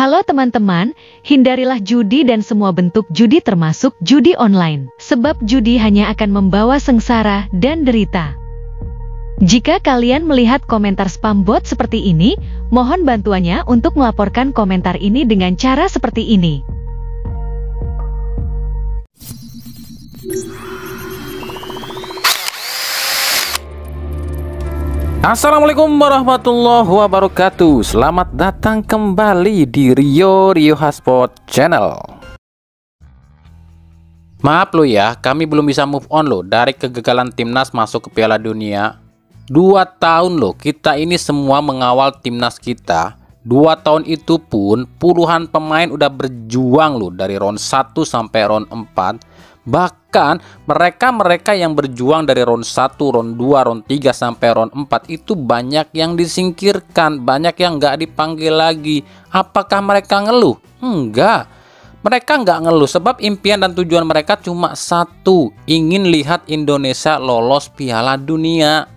Halo teman-teman, hindarilah judi dan semua bentuk judi termasuk judi online. Sebab judi hanya akan membawa sengsara dan derita. Jika kalian melihat komentar spam bot seperti ini, mohon bantuannya untuk melaporkan komentar ini dengan cara seperti ini. Assalamualaikum warahmatullahi wabarakatuh. Selamat datang kembali di Rio Hotspot Channel. Maaf lo ya, kami belum bisa move on lo dari kegagalan timnas masuk ke Piala Dunia. 2 tahun loh kita ini semua mengawal timnas kita. 2 tahun itu pun puluhan pemain udah berjuang loh dari round 1 sampai round 4. Bahkan mereka yang berjuang dari round 1, round 2, round 3 sampai round 4 itu banyak yang disingkirkan, banyak yang nggak dipanggil lagi. Apakah mereka ngeluh? Enggak. Mereka nggak ngeluh sebab impian dan tujuan mereka cuma satu, ingin lihat Indonesia lolos Piala Dunia.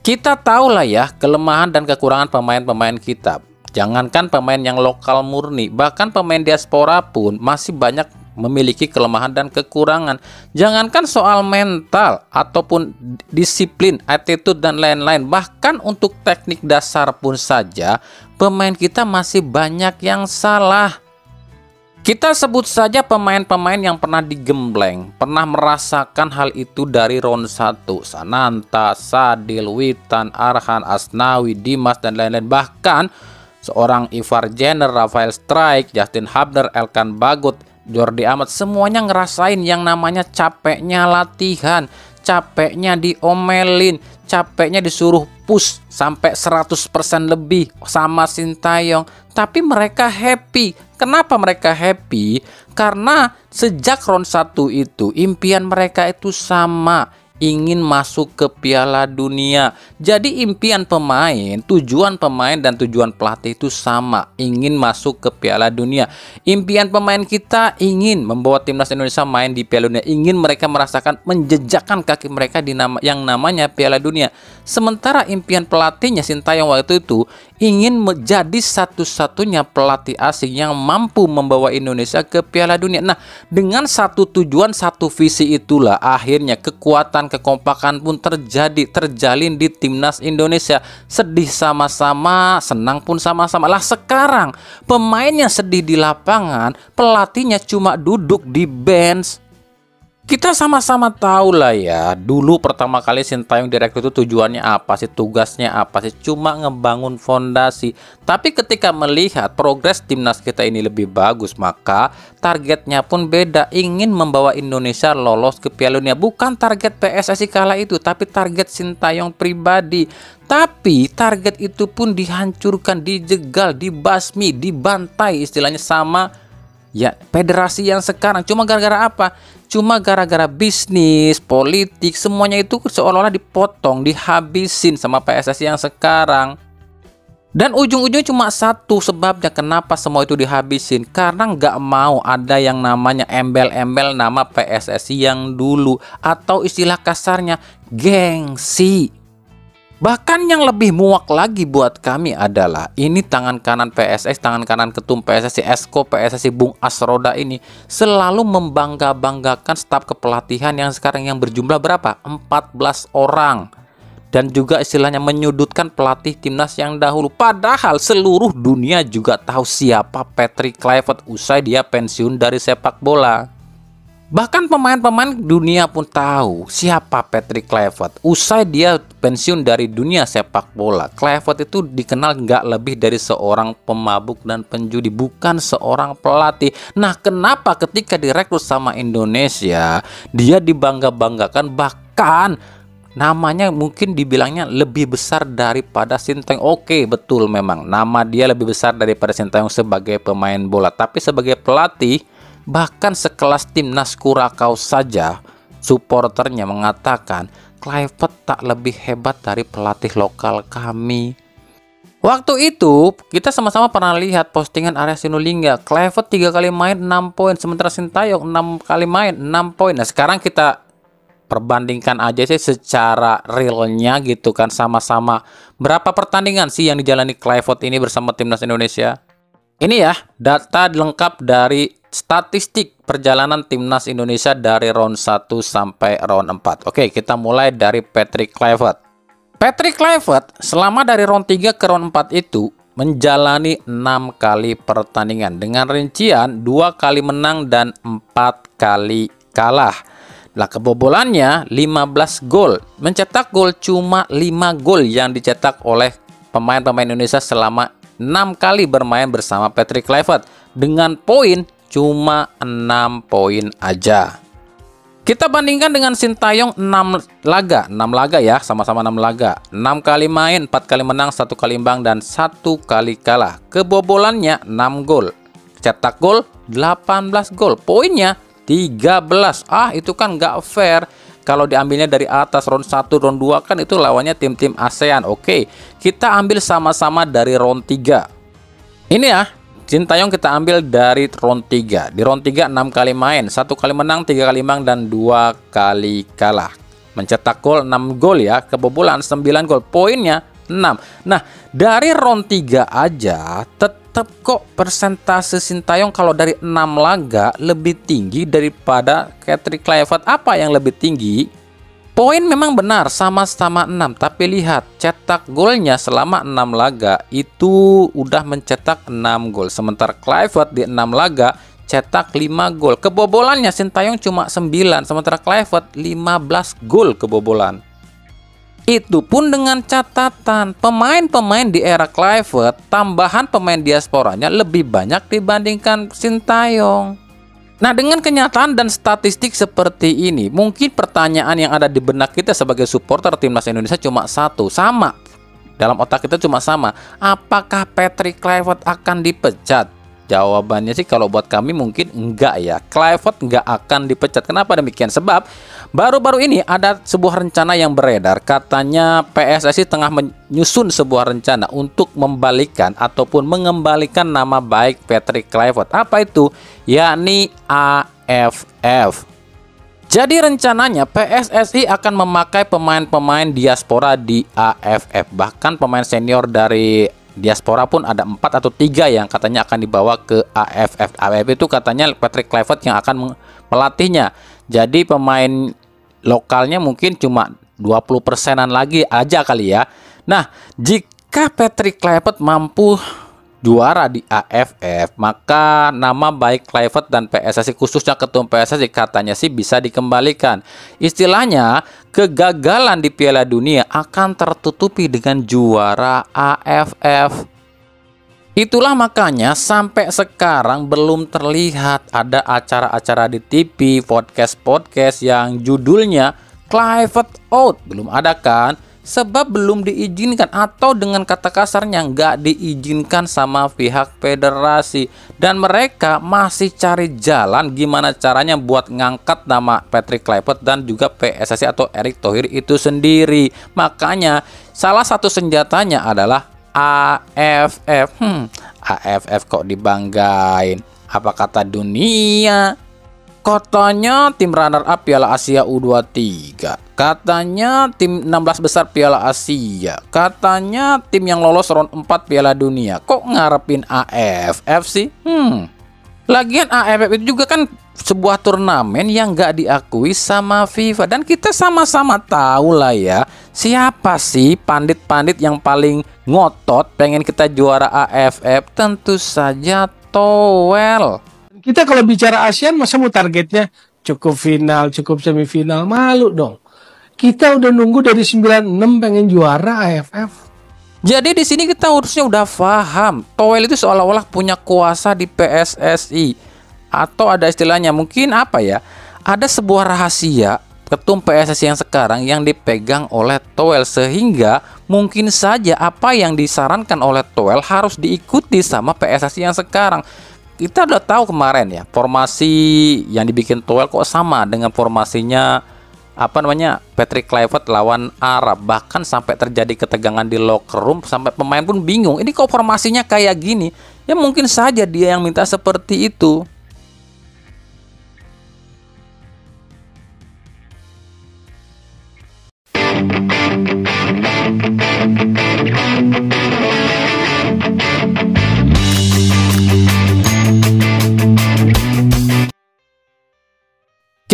Kita tahu lah ya kelemahan dan kekurangan pemain-pemain kita. Jangankan pemain yang lokal murni, bahkan pemain diaspora pun masih banyak memiliki kelemahan dan kekurangan. Jangankan soal mental ataupun disiplin, attitude dan lain-lain, bahkan untuk teknik dasar pun saja pemain kita masih banyak yang salah. Kita sebut saja pemain-pemain yang pernah digembleng, pernah merasakan hal itu dari round 1. Sananta, Sadil, Witan, Arhan, Asnawi, Dimas dan lain-lain. Bahkan seorang Ivar Jenner, Rafael Strijk, Justin Hubner, Elkan Bagot, Jordi Amat, semuanya ngerasain yang namanya capeknya latihan, capeknya diomelin, capeknya disuruh push sampai 100% lebih sama Sintayong. Tapi mereka happy. Kenapa mereka happy? Karena sejak round 1 itu impian mereka itu sama, ingin masuk ke Piala Dunia. Jadi impian pemain, tujuan pemain dan tujuan pelatih itu sama, ingin masuk ke Piala Dunia. Impian pemain kita ingin membawa timnas Indonesia main di Piala Dunia, ingin mereka merasakan menjejakkan kaki mereka di yang namanya Piala Dunia. Sementara impian pelatihnya Sintayong waktu itu ingin menjadi satu-satunya pelatih asing yang mampu membawa Indonesia ke Piala Dunia. Nah, dengan satu tujuan, satu visi itulah akhirnya kekuatan, kekompakan pun terjalin di timnas Indonesia. Sedih sama-sama, senang pun sama-sama. Lah sekarang pemainnya sedih di lapangan, pelatihnya cuma duduk di bench. Kita sama-sama tahu lah ya, dulu pertama kali Sintayong direkrut itu tujuannya apa sih, tugasnya apa sih, cuma ngebangun fondasi. Tapi ketika melihat progres timnas kita ini lebih bagus, maka targetnya pun beda, ingin membawa Indonesia lolos ke Piala Dunia. Bukan target PSSI kala itu, tapi target Sintayong pribadi. Tapi target itu pun dihancurkan, dijegal, dibasmi, dibantai istilahnya sama ya federasi yang sekarang. Cuma gara-gara apa? Cuma gara-gara bisnis, politik, semuanya itu seolah-olah dipotong, dihabisin sama PSSI yang sekarang. Dan ujung-ujungnya cuma satu sebabnya kenapa semua itu dihabisin. Karena nggak mau ada yang namanya embel-embel nama PSSI yang dulu. Atau istilah kasarnya, gengsi. Bahkan yang lebih muak lagi buat kami adalah ini tangan kanan PSSI, tangan kanan ketum PSSI, Esko PSSI Bung Asroda ini selalu membangga-banggakan staf kepelatihan yang sekarang yang berjumlah berapa? 14 orang. Dan juga istilahnya menyudutkan pelatih timnas yang dahulu. Padahal seluruh dunia juga tahu siapa Patrick Kluivert usai dia pensiun dari sepak bola. Bahkan pemain-pemain dunia pun tahu siapa Patrick Kluivert. Usai dia pensiun dari dunia sepak bola, Kluivert itu dikenal nggak lebih dari seorang pemabuk dan penjudi, bukan seorang pelatih. Nah, kenapa ketika direkrut sama Indonesia, dia dibangga-banggakan, bahkan namanya mungkin dibilangnya lebih besar daripada Sintayong. Oke, betul memang nama dia lebih besar daripada Sintayong sebagai pemain bola. Tapi sebagai pelatih, bahkan sekelas timnas Kurakau saja supporternya mengatakan Kluivert tak lebih hebat dari pelatih lokal kami. Waktu itu kita sama-sama pernah lihat postingan Arya Sinulinga, Kluivert 3 kali main 6 poin, sementara Sintayong 6 kali main 6 poin. Nah sekarang kita perbandingkan aja sih secara realnya gitu kan, sama-sama berapa pertandingan sih yang dijalani Kluivert ini bersama timnas Indonesia? Ini ya, data lengkap dari statistik perjalanan timnas Indonesia dari round 1 sampai round 4. Oke, kita mulai dari Patrick Kluivert. Patrick Kluivert selama dari round 3 ke round 4 itu menjalani 6 kali pertandingan dengan rincian 2 kali menang dan 4 kali kalah. Lah, kebobolannya 15 gol. Mencetak gol cuma 5 gol yang dicetak oleh pemain-pemain Indonesia selama 6 kali bermain bersama Patrick Kluivert. Dengan poin cuma 6 poin aja. Kita bandingkan dengan Sintayong 6 laga ya, sama-sama 6 laga. 6 kali main, 4 kali menang, 1 kali imbang, dan 1 kali kalah. Kebobolannya 6 gol. Cetak gol 18 gol. Poinnya 13. Itu kan nggak fair. Kalau diambilnya dari atas round 1, round 2 kan itu lawannya tim-tim ASEAN. Oke, kita ambil sama-sama dari round 3. Ini ya, Sintayong kita ambil dari round 3. Di round 3 6 kali main, 1 kali menang, 3 kali imbang, dan 2 kali kalah. Mencetak gol 6 gol ya, kebobolan 9 gol. Poinnya 6. Nah, dari round 3 aja tetap kok persentase Sintayong kalau dari 6 laga lebih tinggi daripada Patrick Kluivert. Apa yang lebih tinggi? Poin memang benar sama-sama 6, tapi lihat cetak golnya selama 6 laga itu udah mencetak 6 gol. Sementara Kluivert di 6 laga cetak 5 gol. Kebobolannya Sintayong cuma 9, sementara Kluivert 15 gol kebobolan. Itu pun dengan catatan pemain-pemain di era Kluivert, tambahan pemain diasporanya lebih banyak dibandingkan Sintayong. Nah, dengan kenyataan dan statistik seperti ini, mungkin pertanyaan yang ada di benak kita sebagai supporter timnas Indonesia cuma satu, sama. Dalam otak kita cuma sama, apakah Patrick Kluivert akan dipecat? Jawabannya sih kalau buat kami mungkin enggak ya. Kluivert enggak akan dipecat. Kenapa demikian? Sebab baru-baru ini ada sebuah rencana yang beredar. Katanya PSSI tengah menyusun sebuah rencana untuk membalikan ataupun mengembalikan nama baik Patrick Kluivert. Apa itu? Yakni AFF. Jadi rencananya PSSI akan memakai pemain-pemain diaspora di AFF. Bahkan pemain senior dari diaspora pun ada 4 atau 3 yang katanya akan dibawa ke AFF. AFF itu katanya Patrick Kluivert yang akan melatihnya. Jadi pemain lokalnya mungkin cuma 20%-an lagi aja kali ya. Nah, jika Patrick Kluivert mampu juara di AFF, maka nama baik Kluivert dan PSSI, khususnya ketum PSSI, katanya sih bisa dikembalikan. Istilahnya, kegagalan di Piala Dunia akan tertutupi dengan juara AFF. Itulah makanya sampai sekarang belum terlihat ada acara-acara di TV, podcast-podcast yang judulnya Kluivert out. Belum ada kan? Sebab belum diizinkan, atau dengan kata kasarnya nggak diizinkan sama pihak federasi. Dan mereka masih cari jalan gimana caranya buat ngangkat nama Patrick Kluivert dan juga PSSI atau Erick Thohir itu sendiri. Makanya salah satu senjatanya adalah AFF. AFF kok dibanggain? Apa kata dunia? Katanya tim runner up Piala Asia U23. Katanya tim 16 besar Piala Asia. Katanya tim yang lolos round 4 Piala Dunia. Kok ngarepin AFF sih? Lagian AFF itu juga kan sebuah turnamen yang nggak diakui sama FIFA. Dan kita sama-sama tahu lah ya, siapa sih pandit-pandit yang paling ngotot pengen kita juara AFF? Tentu saja Towel. Kita kalau bicara ASEAN masa mau targetnya cukup final, cukup semifinal, malu dong. Kita udah nunggu dari 96 pengen juara AFF. Jadi di sini kita harusnya udah paham, Towel itu seolah-olah punya kuasa di PSSI. Atau ada istilahnya mungkin apa ya? Ada sebuah rahasia ketum PSSI yang sekarang yang dipegang oleh Towel, sehingga mungkin saja apa yang disarankan oleh Towel harus diikuti sama PSSI yang sekarang. Kita udah tahu kemarin ya, formasi yang dibikin Towel kok sama dengan formasinya Patrick Kluivert lawan Arab. Bahkan sampai terjadi ketegangan di locker room, sampai pemain pun bingung, ini kok formasinya kayak gini. Ya mungkin saja dia yang minta seperti itu.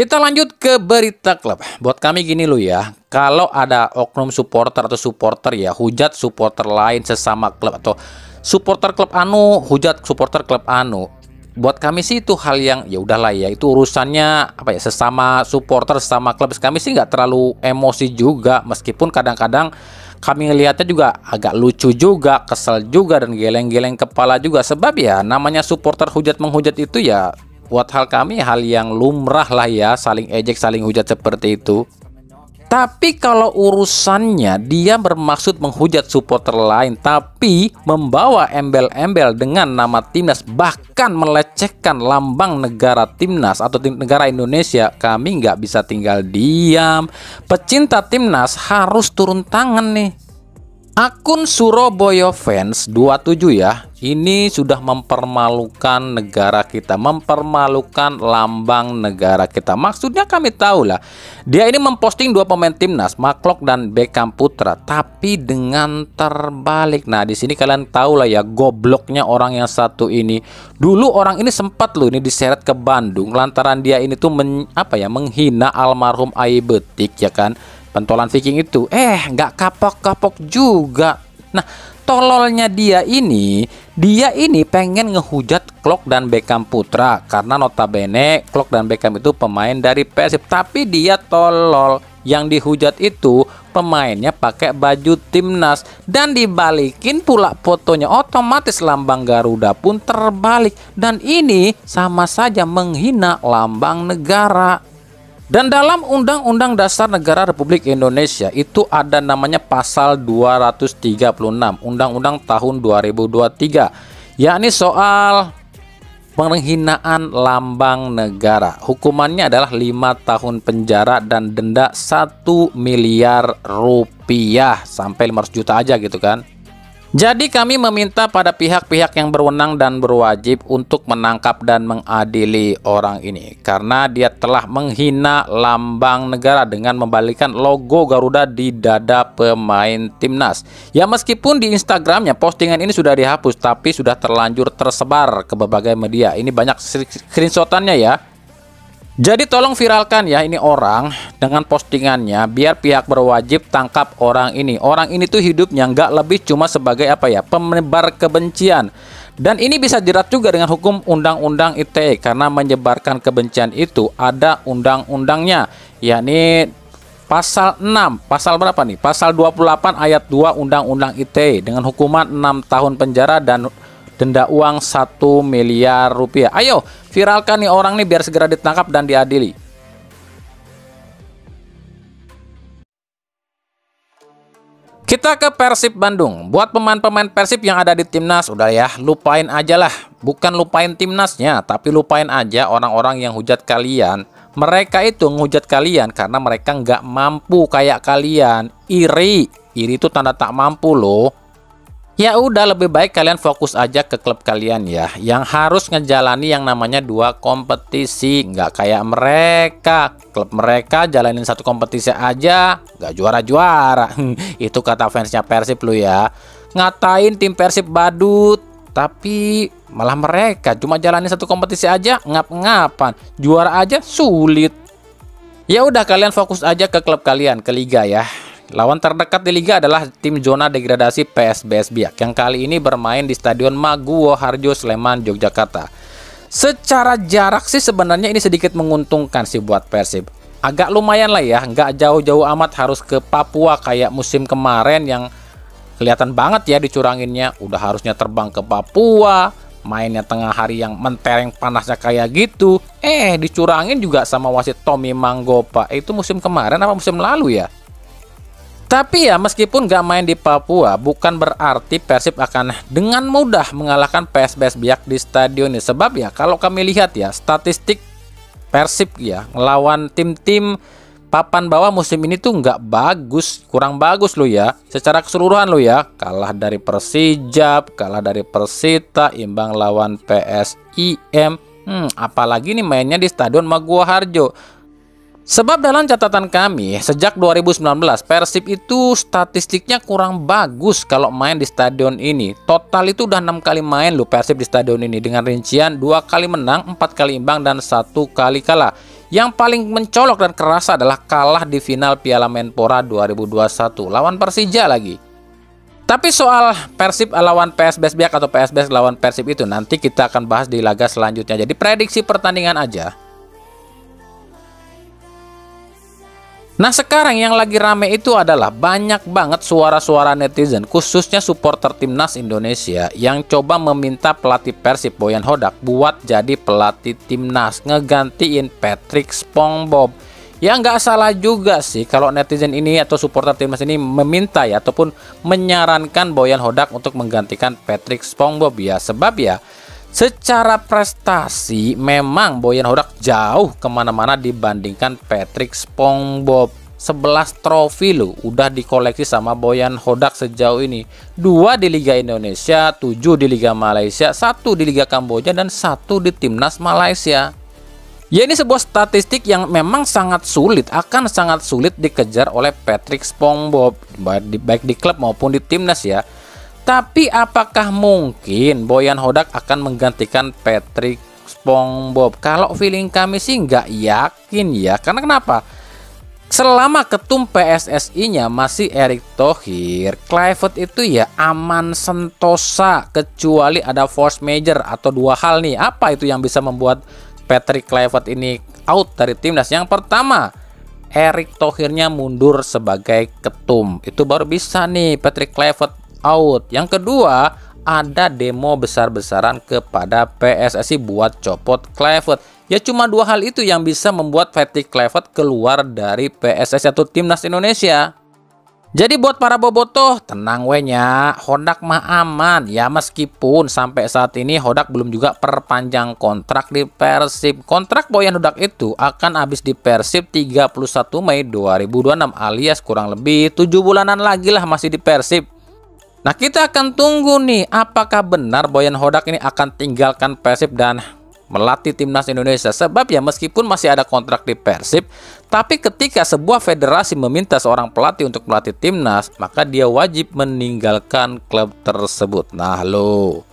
Kita lanjut ke berita klub. Buat kami gini loh ya, kalau ada oknum supporter atau supporter ya hujat supporter lain sesama klub, atau supporter klub anu hujat supporter klub anu, buat kami sih itu hal yang ya udahlah ya, itu urusannya apa ya, sesama supporter sesama klub. Kami sih nggak terlalu emosi juga, meskipun kadang-kadang kami ngelihatnya juga agak lucu juga, kesel juga, dan geleng-geleng kepala juga. Sebab ya namanya supporter hujat menghujat itu ya buat hal kami hal yang lumrah lah ya, saling ejek saling hujat seperti itu. Tapi kalau urusannya dia bermaksud menghujat supporter lain tapi membawa embel-embel dengan nama timnas, bahkan melecehkan lambang negara timnas atau negara Indonesia, kami nggak bisa tinggal diam. Pecinta timnas harus turun tangan nih. Akun Surabaya Fans 27 ya, ini sudah mempermalukan negara kita, mempermalukan lambang negara kita. Maksudnya kami tahu lah, dia ini memposting dua pemain timnas, McLeod dan Beckham Putra, tapi dengan terbalik. Nah di sini kalian tahu lah ya gobloknya orang yang satu ini. Dulu orang ini sempat loh ini diseret ke Bandung lantaran dia ini tuh menghina almarhum Ai Betik ya kan. Pentolan Viking itu, nggak kapok-kapok juga. Nah, tololnya dia ini pengen ngehujat Klok dan Beckham Putra karena notabene Klok dan Beckham itu pemain dari Persib, tapi dia tolol. Yang dihujat itu pemainnya pakai baju timnas dan dibalikin pula fotonya, otomatis lambang Garuda pun terbalik, dan ini sama saja menghina lambang negara. Dan dalam Undang-Undang Dasar Negara Republik Indonesia itu ada namanya pasal 236 Undang-Undang tahun 2023, yakni soal penghinaan lambang negara. Hukumannya adalah 5 tahun penjara dan denda 1 miliar rupiah sampai 500 juta aja gitu kan. Jadi kami meminta pada pihak-pihak yang berwenang dan berwajib untuk menangkap dan mengadili orang ini karena dia telah menghina lambang negara dengan membalikkan logo Garuda di dada pemain timnas. Ya meskipun di Instagramnya postingan ini sudah dihapus, tapi sudah terlanjur tersebar ke berbagai media. Ini banyak screenshotannya ya. Jadi tolong viralkan ya ini orang dengan postingannya biar pihak berwajib tangkap orang ini. Orang ini tuh hidupnya nggak lebih cuma sebagai pemebar kebencian. Dan ini bisa jerat juga dengan hukum Undang-Undang ITE karena menyebarkan kebencian itu ada undang-undangnya, yakni pasal 6, pasal berapa nih? Pasal 28 ayat 2 Undang-Undang ITE dengan hukuman 6 tahun penjara dan denda uang 1 miliar rupiah. Ayo viralkan nih orang nih biar segera ditangkap dan diadili. Kita ke Persib Bandung. Buat pemain-pemain Persib yang ada di timnas, udah ya lupain aja lah. Bukan lupain timnasnya, tapi lupain aja orang-orang yang hujat kalian. Mereka itu ngehujat kalian karena mereka nggak mampu kayak kalian. Iri itu tanda tak mampu loh. Ya udah lebih baik kalian fokus aja ke klub kalian ya, yang harus ngejalani yang namanya 2 kompetisi, nggak kayak mereka. Klub mereka jalanin 1 kompetisi aja nggak juara-juara. Itu kata fansnya Persib lu ya. Ngatain tim Persib badut, tapi malah mereka cuma jalanin 1 kompetisi aja ngap-ngapan, juara aja sulit. Ya udah kalian fokus aja ke klub kalian, ke liga ya. Lawan terdekat di liga adalah tim zona degradasi PSBS Biak yang kali ini bermain di Stadion Maguwo Harjo, Sleman, Yogyakarta. Secara jarak sih sebenarnya ini sedikit menguntungkan sih buat Persib. Agak lumayan lah ya, nggak jauh-jauh amat harus ke Papua kayak musim kemarin yang kelihatan banget ya dicuranginnya. Udah harusnya terbang ke Papua, mainnya tengah hari yang mentereng panasnya kayak gitu. Dicurangin juga sama wasit Tommy Manggopa. Itu musim kemarin apa musim lalu ya? Tapi ya meskipun gak main di Papua, bukan berarti Persib akan dengan mudah mengalahkan PSBS Biak di stadion ini. Sebab ya kalau kami lihat ya statistik Persib ya ngelawan tim-tim papan bawah musim ini tuh nggak bagus, kurang bagus lo ya. Secara keseluruhan lo ya, kalah dari Persijap, kalah dari Persita, imbang lawan PSIM. Apalagi nih mainnya di Stadion Maguwo Harjo. Sebab dalam catatan kami, sejak 2019 Persib itu statistiknya kurang bagus kalau main di stadion ini. Total itu udah 6 kali main loh Persib di stadion ini dengan rincian 2 kali menang, 4 kali imbang, dan 1 kali kalah. Yang paling mencolok dan kerasa adalah kalah di final Piala Menpora 2021 lawan Persija lagi. Tapi soal Persib lawan PSBS Biak atau PSBS lawan Persib itu nanti kita akan bahas di laga selanjutnya. Jadi prediksi pertandingan aja. Nah sekarang yang lagi rame itu adalah banyak banget suara-suara netizen, khususnya supporter timnas Indonesia yang coba meminta pelatih Persib Boyan Hodak buat jadi pelatih timnas, ngegantiin Patrick SpongeBob. Ya nggak salah juga sih kalau netizen ini atau supporter timnas ini meminta ya ataupun menyarankan Boyan Hodak untuk menggantikan Patrick SpongeBob ya, sebab ya secara prestasi memang Boyan Hodak jauh kemana-mana dibandingkan Patrick SpongeBob. 11 trofi loh udah dikoleksi sama Boyan Hodak sejauh ini. 2 di Liga Indonesia, 7 di Liga Malaysia, 1 di Liga Kamboja, dan 1 di Timnas Malaysia. Ya ini sebuah statistik yang memang akan sangat sulit dikejar oleh Patrick SpongeBob baik di klub maupun di timnas ya. Tapi apakah mungkin Boyan Hodak akan menggantikan Patrick SpongeBob? Kalau feeling kami sih nggak yakin ya. Karena kenapa? Selama ketum PSSI-nya masih Erick Thohir, Kluivert itu ya aman sentosa, kecuali ada force major atau 2 hal nih. Apa itu yang bisa membuat Patrick Kluivert ini out dari timnas? Yang pertama, Erick Thohirnya mundur sebagai ketum. Itu baru bisa nih Patrick Kluivert out. Yang kedua, ada demo besar-besaran kepada PSSI buat copot Kluivert. Ya cuma 2 hal itu yang bisa membuat Patrick Kluivert keluar dari PSSI atau Timnas Indonesia. Jadi buat para bobotoh, tenang wenya, Hodak mah aman. Ya meskipun sampai saat ini Hodak belum juga perpanjang kontrak di Persib. Kontrak Boyan Hodak itu akan habis di Persib 31 Mei 2026 alias kurang lebih 7 bulanan lagi lah masih di Persib. Nah kita akan tunggu nih apakah benar Boyan Hodak ini akan tinggalkan Persib dan melatih timnas Indonesia. Sebab ya meskipun masih ada kontrak di Persib, tapi ketika sebuah federasi meminta seorang pelatih untuk melatih timnas, maka dia wajib meninggalkan klub tersebut. Nah lo